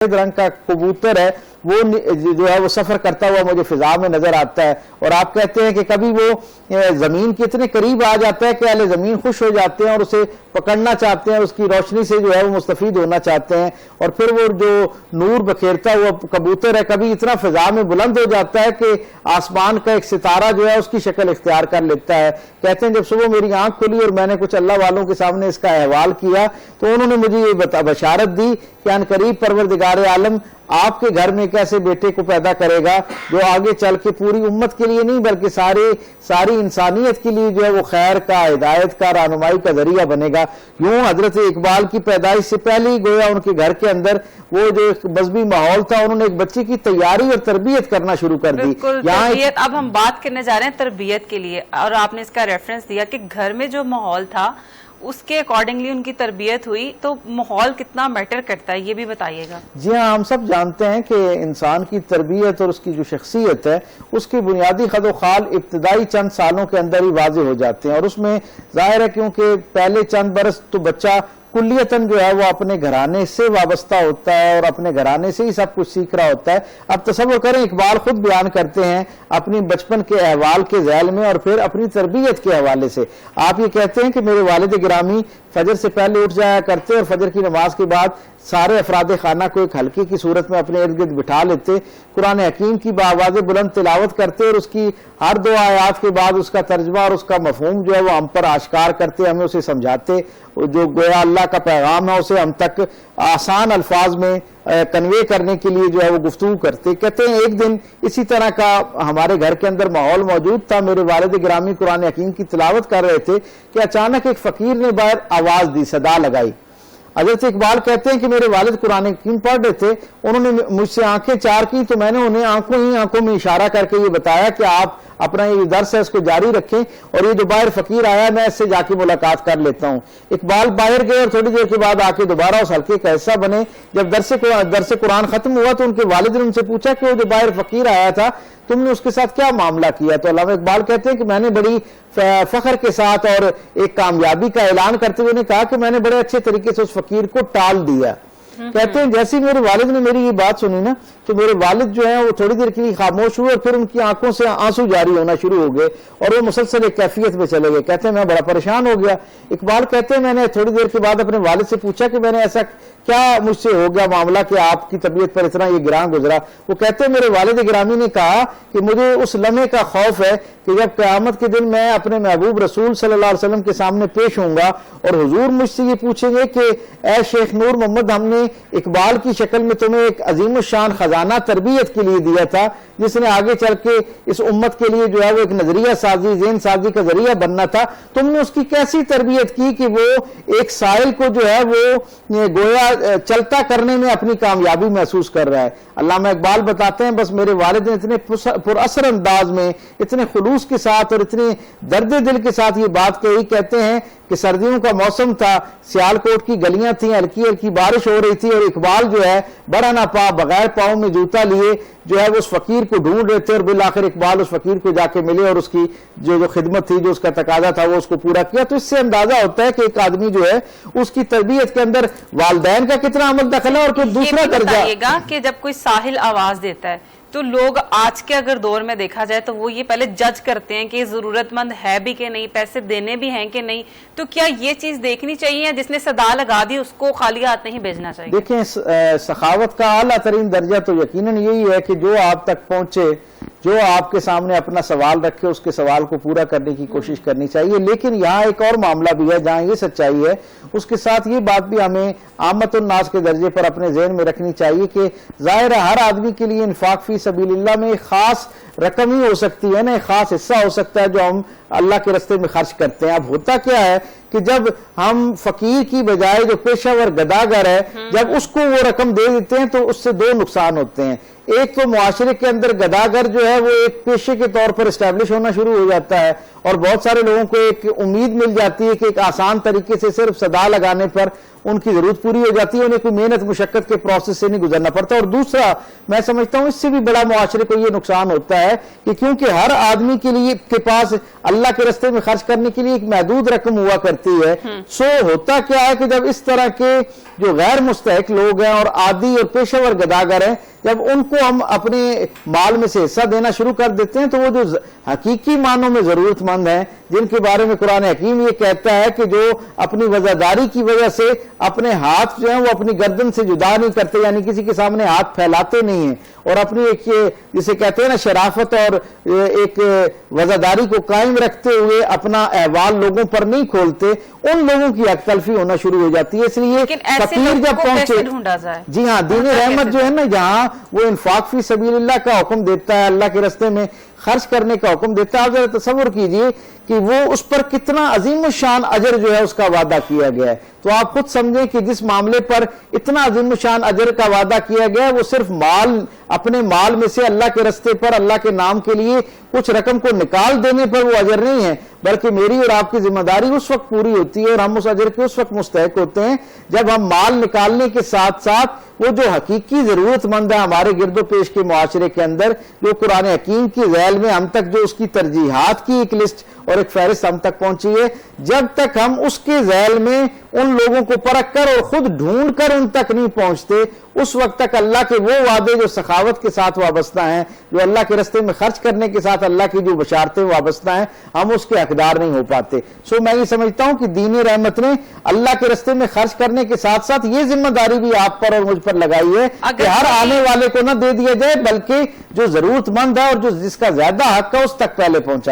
رنگ کا کبوتر ہے وہ جو ہے وہ سفر کرتا ہوا مجھے فضا میں نظر آتا ہے، اور آپ کہتے ہیں کہ کبھی وہ زمین کے اتنے قریب آ جاتا ہے کہ اہل زمین خوش ہو جاتے ہیں اور اسے پکڑنا چاہتے ہیں، اس کی روشنی سے جو ہے وہ مستفید ہونا چاہتے ہیں، اور پھر وہ جو نور بکھیرتا ہوا کبوتر ہے کبھی اتنا فضا میں بلند ہو جاتا ہے کہ آسمان کا ایک ستارہ جو ہے اس کی شکل اختیار کر لیتا ہے۔ کہتے ہیں جب صبح میری آنکھ کھلی اور میں نے کچھ اللہ والوں کے سامنے اس کا احوال کیا تو انہوں نے مجھے یہ بشارت دی کہ ان قریب پروردگار عالم آپ کے گھر میں ایک ایسے بیٹے کو پیدا کرے گا جو آگے چل کے پوری امت کے لیے نہیں بلکہ ساری انسانیت کے لیے جو ہے وہ خیر کا، ہدایت کا، رہنمائی کا ذریعہ بنے گا۔ یوں حضرت اقبال کی پیدائش سے پہلے ہی گویا ان کے گھر کے اندر وہ جو ایک مذہبی ماحول تھا انہوں نے ایک بچے کی تیاری اور تربیت کرنا شروع کر دی۔ تربیت، اب ہم بات کرنے جا رہے ہیں تربیت کے لیے، اور آپ نے اس کا ریفرنس دیا کہ گھر میں جو ماحول تھا اس کے اکارڈنگلی ان کی تربیت ہوئی، تو ماحول کتنا میٹر کرتا ہے یہ بھی بتائیے گا۔ جی ہاں، ہم سب جانتے ہیں کہ انسان کی تربیت اور اس کی جو شخصیت ہے اس کی بنیادی خد و خال ابتدائی چند سالوں کے اندر ہی واضح ہو جاتے ہیں، اور اس میں ظاہر ہے کیونکہ پہلے چند برس تو بچہ کلیتاً جو ہے وہ اپنے گھرانے سے وابستہ ہوتا ہے اور اپنے گھرانے سے ہی سب کچھ سیکھ رہا ہوتا ہے۔ اب تصور کریں، اقبال خود بیان کرتے ہیں اپنی بچپن کے احوال کے ذیل میں اور پھر اپنی تربیت کے حوالے سے۔ آپ یہ کہتے ہیں کہ میرے والد گرامی فجر سے پہلے اٹھ جایا کرتے اور فجر کی نماز کے بعد سارے افراد خانہ کو ایک حلقے کی صورت میں اپنے ارد گرد بٹھا لیتے، قرآن حکیم کی بآواز بلند تلاوت کرتے اور اس کی ہر دو آیات کے بعد اس کا ترجمہ اور اس کا مفہوم جو ہے وہ ہم پر آشکار کرتے، ہمیں اسے سمجھاتے، جو گویا اللہ کا پیغام ہے اسے ہم تک آسان الفاظ میں کنوے کرنے کے لیے جو ہے وہ گفتگو کرتے۔ کہتے ہیں ایک دن اسی طرح کا ہمارے گھر کے اندر ماحول موجود تھا، میرے والد گرامی قرآن حکیم کی تلاوت کر رہے تھے کہ اچانک ایک فقیر نے باہر آواز دی، صدا لگائی۔ حضرت اقبال کہتے ہیں کہ میرے والد قرآن حکیم پڑھ رہے تھے، انہوں نے مجھ سے آنکھیں چار کی تو میں نے انہیں آنکھوں میں اشارہ کر کے یہ بتایا کہ آپ اپنا یہ درس ہے اس کو جاری رکھیں، اور یہ جو باہر فقیر آیا میں اس سے جا کے ملاقات کر لیتا ہوں۔ اقبال باہر گئے اور تھوڑی دیر کے بعد آ کے دوبارہ اس حلقے کا حصہ بنے۔ جب درس قرآن ختم ہوا تو ان کے والد نے ان سے پوچھا کہ وہ جو باہر فقیر آیا تھا تم نے اس کے ساتھ کیا معاملہ کیا؟ تو علامہ اقبال کہتے ہیں کہ میں نے بڑی فخر کے ساتھ اور ایک کامیابی کا اعلان کرتے ہوئے نے کہا کہ میں نے بڑے اچھے طریقے سے اس فقیر کو ٹال دیا۔ کہتے ہیں جیسے ہی میرے والد نے میری یہ بات سنی نا تو میرے والد جو ہیں وہ تھوڑی دیر کے لیے خاموش ہوئے اور پھر ان کی آنکھوں سے آنسو جاری ہونا شروع ہو گئے اور وہ مسلسل ایک کیفیت میں چلے گئے۔ کہتے ہیں میں بڑا پریشان ہو گیا۔ اقبال کہتے ہیں میں نے تھوڑی دیر کے بعد اپنے والد سے پوچھا کہ میں نے ایسا کیا مجھ سے ہو گیا معاملہ کہ آپ کی طبیعت پر اتنا یہ گراں گزرا؟ وہ کہتے ہیں میرے والد گرامی نے کہا کہ مجھے اس لمحے کا خوف ہے کہ جب قیامت کے دن میں اپنے محبوب رسول صلی اللہ علیہ وسلم کے سامنے پیش ہوں گا اور حضور مجھ سے یہ پوچھیں گے کہ اے شیخ نور محمد، ہم نے اقبال کی شکل میں تمہیں ایک عظیم الشان خزانہ تربیت کے لیے دیا تھا جس نے آگے چل کے اس امت کے لیے جو ہے وہ ایک نظریہ سازی، ذہن سازی کا ذریعہ بننا تھا، تم نے اس کی کیسی تربیت کی کہ وہ ایک سائل کو جو ہے وہ گویا چلتا کرنے میں اپنی کامیابی محسوس کر رہا ہے۔ علامہ اقبال بتاتے ہیں بس میرے والد نے اتنے پر اثر انداز میں، اتنے خلوص کے ساتھ اور اتنے درد دل کے ساتھ یہ بات کہی۔ کہتے ہیں کہ سردیوں کا موسم تھا، سیال کوٹ کی گلیاں تھیں، ہلکی ہلکی بارش ہو رہی تھی اور اقبال جو ہے بڑا ناپا بغیر پاؤں میں جوتا لیے جو ہے وہ اس فقیر کو ڈھونڈ رہے تھے، اور بالآخر اقبال اس فقیر کو جا کے ملے اور اس کی جو خدمت تھی، جو اس کا تقاضا تھا وہ اس کو پورا کیا۔ تو اس سے اندازہ ہوتا ہے کہ ایک آدمی جو ہے اس کی تربیت کے اندر والدین کا کتنا عمل دخل ہے۔ اور پھر دوسرا درجہ گا کہ جب کوئی ساحل آواز دیتا ہے تو لوگ آج کے اگر دور میں دیکھا جائے تو وہ یہ پہلے جج کرتے ہیں کہ ضرورت مند ہے بھی کہ نہیں، پیسے دینے بھی ہیں کہ نہیں، تو کیا یہ چیز دیکھنی چاہیے؟ جس نے صدا لگا دی اس کو خالی ہاتھ نہیں بھیجنا چاہیے؟ دیکھیں، سخاوت کا اعلیٰ ترین درجہ تو یقیناً یہی ہے کہ جو آپ تک پہنچے، جو آپ کے سامنے اپنا سوال رکھے، اس کے سوال کو پورا کرنے کی کوشش کرنی چاہیے۔ لیکن یہاں ایک اور معاملہ بھی ہے جہاں یہ سچائی ہے، اس کے ساتھ یہ بات بھی ہمیں عامت الناس کے درجے پر اپنے ذہن میں رکھنی چاہیے کہ ظاہر ہے ہر آدمی کے لیے انفاق فی سبیل اللہ میں ایک خاص رقم ہی ہو سکتی ہے نا، ایک خاص حصہ ہو سکتا ہے جو ہم اللہ کے راستے میں خرچ کرتے ہیں۔ اب ہوتا کیا ہے کہ جب ہم فقیر کی بجائے جو پیشہ ور گداگر ہے جب اس کو وہ رقم دے دیتے ہیں تو اس سے دو نقصان ہوتے ہیں۔ ایک تو معاشرے کے اندر گداگر جو ہے وہ ایک پیشے کے طور پر اسٹیبلش ہونا شروع ہو جاتا ہے، اور بہت سارے لوگوں کو ایک امید مل جاتی ہے کہ ایک آسان طریقے سے صرف صدا لگانے پر ان کی ضرورت پوری ہو جاتی ہے، انہیں کوئی محنت مشقت کے پروسیس سے نہیں گزرنا پڑتا۔ اور دوسرا میں سمجھتا ہوں اس سے بھی بڑا معاشرے کو یہ نقصان ہوتا ہے کہ کیونکہ ہر آدمی کے پاس اللہ کے راستے میں خرچ کرنے کے لیے ایک محدود رقم ہوا کرتی ہے، سو ہوتا کیا ہے کہ جب اس طرح کے جو غیر مستحق لوگ ہیں اور عادی اور پیشہ ور گداگر ہیں، جب ان کو ہم اپنے مال میں سے حصہ دینا شروع کر دیتے ہیں تو وہ جو حقیقی معنوں میں ضرورت مند ہیں، جن کے بارے میں قرآن حکیم یہ کہتا ہے کہ جو اپنی وزاداری کی وجہ سے اپنے ہاتھ جو ہیں وہ اپنی گردن سے جدا نہیں کرتے، یعنی کسی کے سامنے ہاتھ پھیلاتے نہیں ہیں، اور اپنی ایک جسے کہتے ہیں نا شرافت اور ایک وزاداری کو قائم رکھتے ہوئے اپنا احوال لوگوں پر نہیں کھولتے، ان لوگوں کی حق تلفی ہونا شروع ہو جاتی ہے۔ اس لیے فقیر جب پہنچے، جی ہاں، دین رحمت جو ہے نا جہاں وہ انفاق فی سبیل اللہ کا حکم دیتا ہے، اللہ کے راستے میں خرچ کرنے کا حکم دیتا ہے، آپ ذرا تصور کیجئے کہ وہ اس پر کتنا عظیم الشان اجر جو ہے اس کا وعدہ کیا گیا ہے۔ تو آپ خود سمجھیں کہ جس معاملے پر اتنا عظیم الشان اجر کا وعدہ کیا گیا ہے، وہ صرف اپنے مال میں سے اللہ کے راستے پر اللہ کے نام کے لیے کچھ رقم کو نکال دینے پر وہ اجر نہیں ہے، بلکہ میری اور آپ کی ذمہ داری اس وقت پوری ہوتی ہے اور ہم اس اجر کے اس وقت مستحق ہوتے ہیں جب ہم مال نکالنے کے ساتھ ساتھ وہ جو حقیقی ضرورت مند ہے ہمارے گرد و پیش کے معاشرے کے اندر، جو قرآن حکیم کی ذیل میں ہم تک جو اس کی ترجیحات کی ایک لسٹ اور ایک فہرست ہم تک پہنچی ہے، جب تک ہم اس کے ذیل میں ان لوگوں کو پرکھ کر اور خود ڈھونڈ کر ان تک نہیں پہنچتے، اس وقت تک اللہ کے وہ وعدے جو سخاوت کے ساتھ وابستہ ہیں، جو اللہ کے راستے میں خرچ کرنے کے ساتھ اللہ کی جو بشارتیں وابستہ ہیں، ہم اس کے حقدار نہیں ہو پاتے۔ سو میں یہ سمجھتا ہوں کہ دین رحمت نے اللہ کے راستے میں خرچ کرنے کے ساتھ ساتھ یہ ذمہ داری بھی آپ پر اور مجھ پر لگائی ہے کہ ہر آنے والے کو نہ دے دیا جائے، بلکہ جو ضرورت مند ہے اور جس کا زیادہ حق ہے اس تک پہلے پہنچا